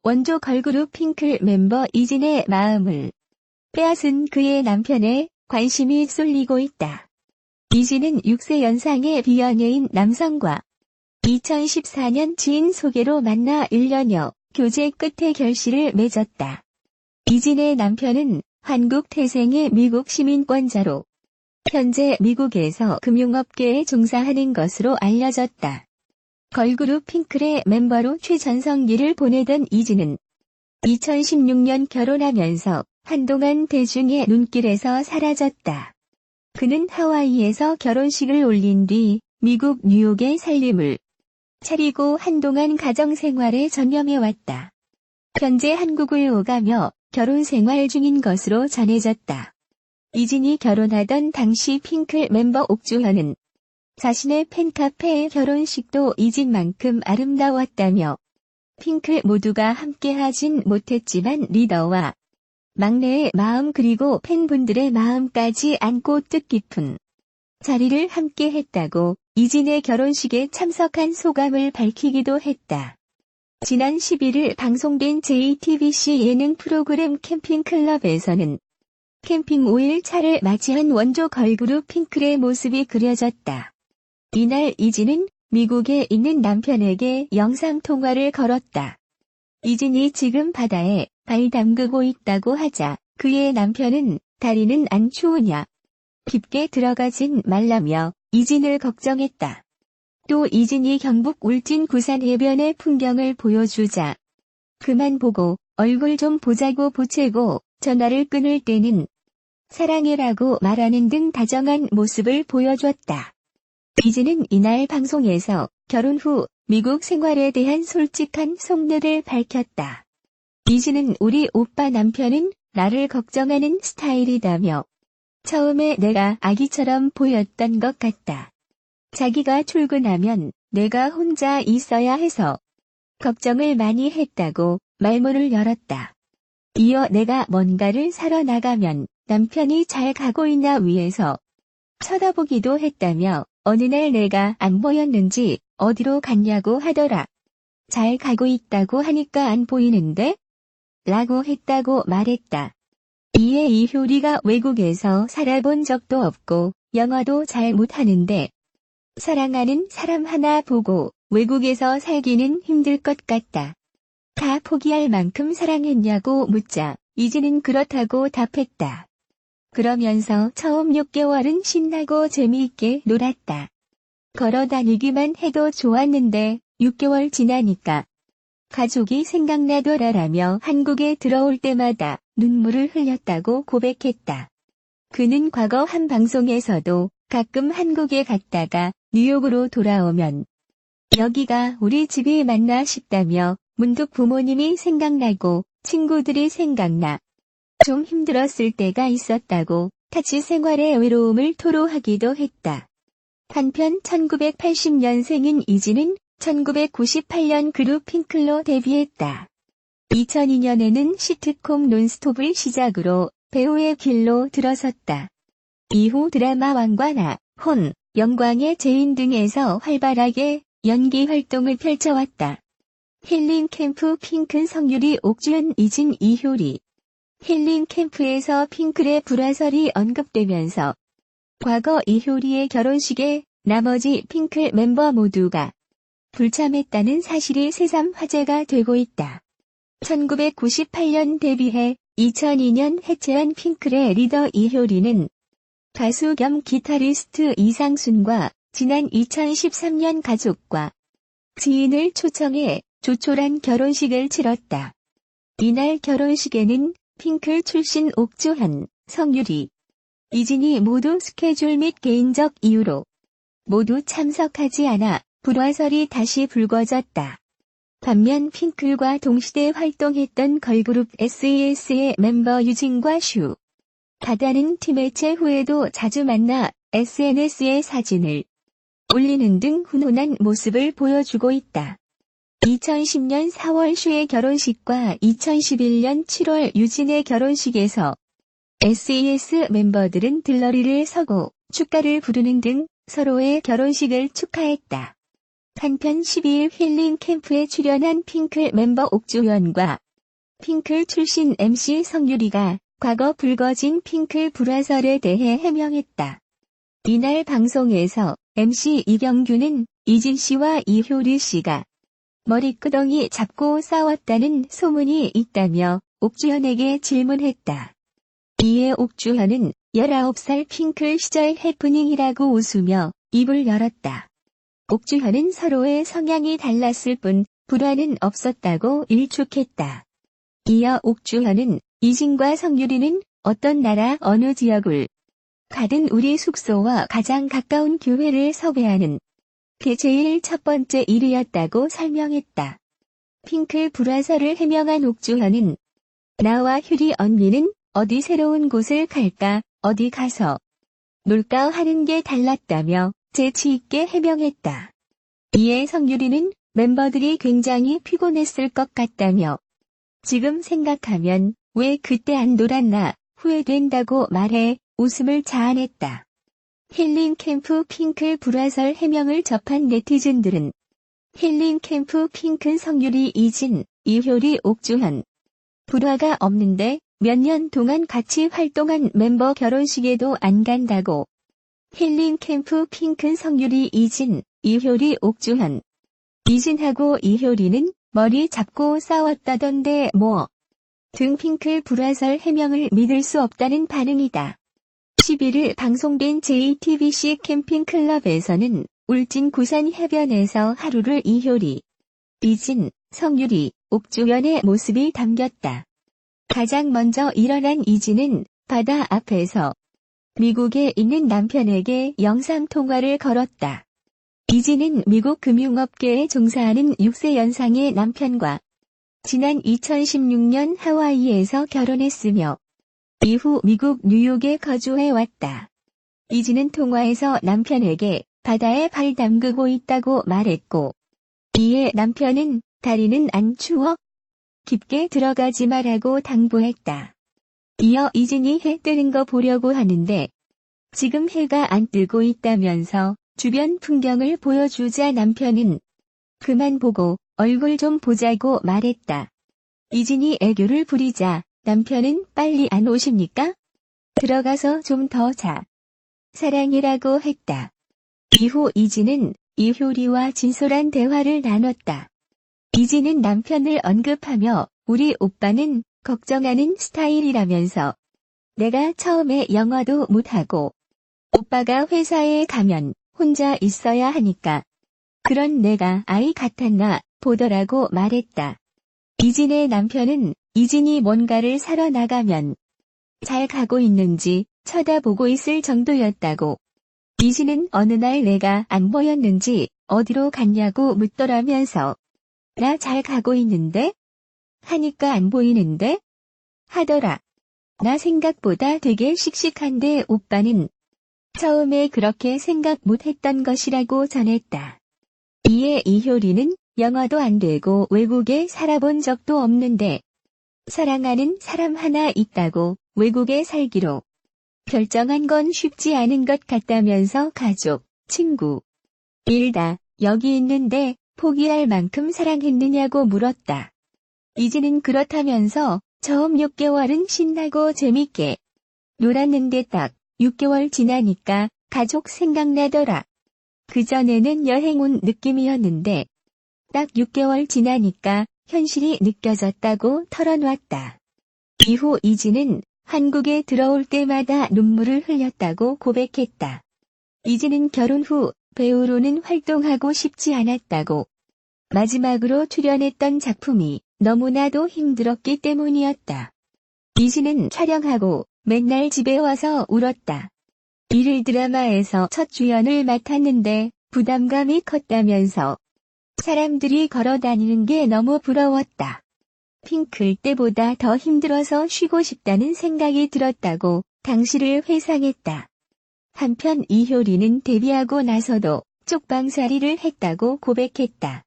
원조 걸그룹 핑클 멤버 이진의 마음을 빼앗은 그의 남편에 관심이 쏠리고 있다. 이진은 6세 연상의 비연예인 남성과 2014년 지인 소개로 만나 1년여 교제 끝에 결실을 맺었다. 이진의 남편은 한국 태생의 미국 시민권자로 현재 미국에서 금융업계에 종사하는 것으로 알려졌다. 걸그룹 핑클의 멤버로 최전성기를 보내던 이진은 2016년 결혼하면서 한동안 대중의 눈길에서 사라졌다. 그는 하와이에서 결혼식을 올린 뒤 미국 뉴욕의 살림을 차리고 한동안 가정생활에 전념해왔다. 현재 한국을 오가며 결혼생활 중인 것으로 전해졌다. 이진이 결혼하던 당시 핑클 멤버 옥주현은 자신의 팬카페의 결혼식도 이진만큼 아름다웠다며 핑클 모두가 함께하진 못했지만 리더와 막내의 마음 그리고 팬분들의 마음까지 안고 뜻깊은 자리를 함께했다고 이진의 결혼식에 참석한 소감을 밝히기도 했다. 지난 11일 방송된 JTBC 예능 프로그램 캠핑클럽에서는 캠핑 5일차를 맞이한 원조 걸그룹 핑클의 모습이 그려졌다. 이날 이진은 미국에 있는 남편에게 영상통화를 걸었다. 이진이 지금 바다에 발 담그고 있다고 하자 그의 남편은 다리는 안 추우냐? 깊게 들어가진 말라며 이진을 걱정했다. 또 이진이 경북 울진 구산 해변의 풍경을 보여주자 그만 보고 얼굴 좀 보자고 보채고 전화를 끊을 때는 사랑해라고 말하는 등 다정한 모습을 보여줬다. 이진은 이날 방송에서 결혼 후 미국 생활에 대한 솔직한 속내를 밝혔다. 이진은 우리 오빠 남편은 나를 걱정하는 스타일이다며 처음에 내가 아기처럼 보였던 것 같다. 자기가 출근하면 내가 혼자 있어야 해서 걱정을 많이 했다고 말문을 열었다. 이어 내가 뭔가를 사러 나가면 남편이 잘 가고 있나 위에서 쳐다보기도 했다며 어느 날 내가 안 보였는지 어디로 갔냐고 하더라. 잘 가고 있다고 하니까 안 보이는데? 라고 했다고 말했다. 이에 이효리가 외국에서 살아본 적도 없고 영어도 잘 못하는데 사랑하는 사람 하나 보고 외국에서 살기는 힘들 것 같다. 다 포기할 만큼 사랑했냐고 묻자 이진은 그렇다고 답했다. 그러면서 처음 6개월은 신나고 재미있게 놀았다. 걸어 다니기만 해도 좋았는데 6개월 지나니까 가족이 생각나더라라며 한국에 들어올 때마다 눈물을 흘렸다고 고백했다. 그는 과거 한 방송에서도 가끔 한국에 갔다가 뉴욕으로 돌아오면 여기가 우리 집이 맞나 싶다며 문득 부모님이 생각나고 친구들이 생각나 좀 힘들었을 때가 있었다고 타지 생활의 외로움을 토로하기도 했다. 한편 1980년생인 이진은 1998년 그룹 핑클로 데뷔했다. 2002년에는 시트콤 논스톱을 시작으로 배우의 길로 들어섰다. 이후 드라마 왕과 나, 혼, 영광의 제인 등에서 활발하게 연기 활동을 펼쳐왔다. 힐링 캠프 핑클 성유리 옥주현 이진 이효리 힐링 캠프에서 핑클의 불화설이 언급되면서 과거 이효리의 결혼식에 나머지 핑클 멤버 모두가 불참했다는 사실이 새삼 화제가 되고 있다. 1998년 데뷔해 2002년 해체한 핑클의 리더 이효리는 가수 겸 기타리스트 이상순과 지난 2013년 가족과 지인을 초청해 조촐한 결혼식을 치렀다. 이날 결혼식에는 핑클 출신 옥주현, 성유리, 이진이 모두 스케줄 및 개인적 이유로 모두 참석하지 않아 불화설이 다시 불거졌다. 반면 핑클과 동시대 활동했던 걸그룹 SES의 멤버 유진과 슈, 다다는 팀해체 후에도 자주 만나 SNS에 사진을 올리는 등 훈훈한 모습을 보여주고 있다. 2010년 4월 슈의 결혼식과 2011년 7월 유진의 결혼식에서 SES 멤버들은 들러리를 서고 축가를 부르는 등 서로의 결혼식을 축하했다. 한편 12일 힐링 캠프에 출연한 핑클 멤버 옥주현과 핑클 출신 MC 성유리가 과거 불거진 핑클 불화설에 대해 해명했다. 이날 방송에서 MC 이경규는 이진 씨와 이효리 씨가 머리끄덩이 잡고 싸웠다는 소문이 있다며 옥주현에게 질문했다. 이에 옥주현은 19살 핑클 시절 해프닝이라고 웃으며 입을 열었다. 옥주현은 서로의 성향이 달랐을 뿐 불화는 없었다고 일축했다. 이어 옥주현은 이진과 성유리는 어떤 나라 어느 지역을 가든 우리 숙소와 가장 가까운 교회를 섭외하는 게 제일 첫 번째 일이었다고 설명했다. 핑클 불화설을 해명한 옥주현은 나와 효리 언니는 어디 새로운 곳을 갈까, 어디 가서 놀까 하는 게 달랐다며 재치 있게 해명했다. 이에 성유리는 멤버들이 굉장히 피곤했을 것 같다며 지금 생각하면 왜 그때 안 놀았나 후회된다고 말해 웃음을 자아냈다. 힐링 캠프 핑클 불화설 해명을 접한 네티즌들은 힐링 캠프 핑클 성유리 이진, 이효리 옥주현 불화가 없는데 몇 년 동안 같이 활동한 멤버 결혼식에도 안 간다고. 힐링 캠프 핑클 성유리 이진, 이효리 옥주현. 이진하고 이효리는 머리 잡고 싸웠다던데 뭐. 등 핑클 불화설 해명을 믿을 수 없다는 반응이다. 11일 방송된 JTBC 캠핑클럽에서는 울진 구산 해변에서 하루를 이효리, 이진, 성유리, 옥주현의 모습이 담겼다. 가장 먼저 일어난 이진은 바다 앞에서 미국에 있는 남편에게 영상통화를 걸었다. 이진은 미국 금융업계에 종사하는 6세 연상의 남편과 지난 2016년 하와이에서 결혼했으며 이후 미국 뉴욕에 거주해왔다. 이진은 통화에서 남편에게 바다에 발 담그고 있다고 말했고 이에 남편은 다리는 안 추워? 깊게 들어가지 말라고 당부했다. 이어 이진이 해 뜨는 거 보려고 하는데 지금 해가 안 뜨고 있다면서 주변 풍경을 보여주자 남편은 그만 보고 얼굴 좀 보자고 말했다. 이진이 애교를 부리자 남편은 빨리 안 오십니까? 들어가서 좀 더 자. 사랑이라고 했다. 이후 이진은 이효리와 진솔한 대화를 나눴다. 이진은 남편을 언급하며 우리 오빠는 걱정하는 스타일이라면서 내가 처음에 영어도 못하고 오빠가 회사에 가면 혼자 있어야 하니까 그런 내가 아이 같았나 보더라고 말했다. 이진의 남편은 이진이 뭔가를 사러 나가면 잘 가고 있는지 쳐다보고 있을 정도였다고. 이진은 어느 날 내가 안 보였는지 어디로 갔냐고 묻더라면서 나 잘 가고 있는데? 하니까 안 보이는데? 하더라. 나 생각보다 되게 씩씩한데 오빠는 처음에 그렇게 생각 못했던 것이라고 전했다. 이에 이효리는 영어도 안 되고 외국에 살아본 적도 없는데 사랑하는 사람 하나 있다고 외국에 살기로 결정한 건 쉽지 않은 것 같다면서 가족, 친구, 일 다 여기 있는데 포기할 만큼 사랑했느냐고 물었다. 이진은 그렇다면서 처음 6개월은 신나고 재밌게 놀았는데 딱 6개월 지나니까 가족 생각나더라. 그전에는 여행 온 느낌이었는데 딱 6개월 지나니까 현실이 느껴졌다고 털어놨다. 이후 이진은 한국에 들어올 때마다 눈물을 흘렸다고 고백했다. 이진은 결혼 후 배우로는 활동하고 싶지 않았다고. 마지막으로 출연했던 작품이 너무나도 힘들었기 때문이었다. 이진은 촬영하고 맨날 집에 와서 울었다. 일일 드라마에서 첫 주연을 맡았는데 부담감이 컸다면서 사람들이 걸어다니는 게 너무 부러웠다. 핑클 때보다 더 힘들어서 쉬고 싶다는 생각이 들었다고 당시를 회상했다. 한편 이효리는 데뷔하고 나서도 쪽방살이를 했다고 고백했다.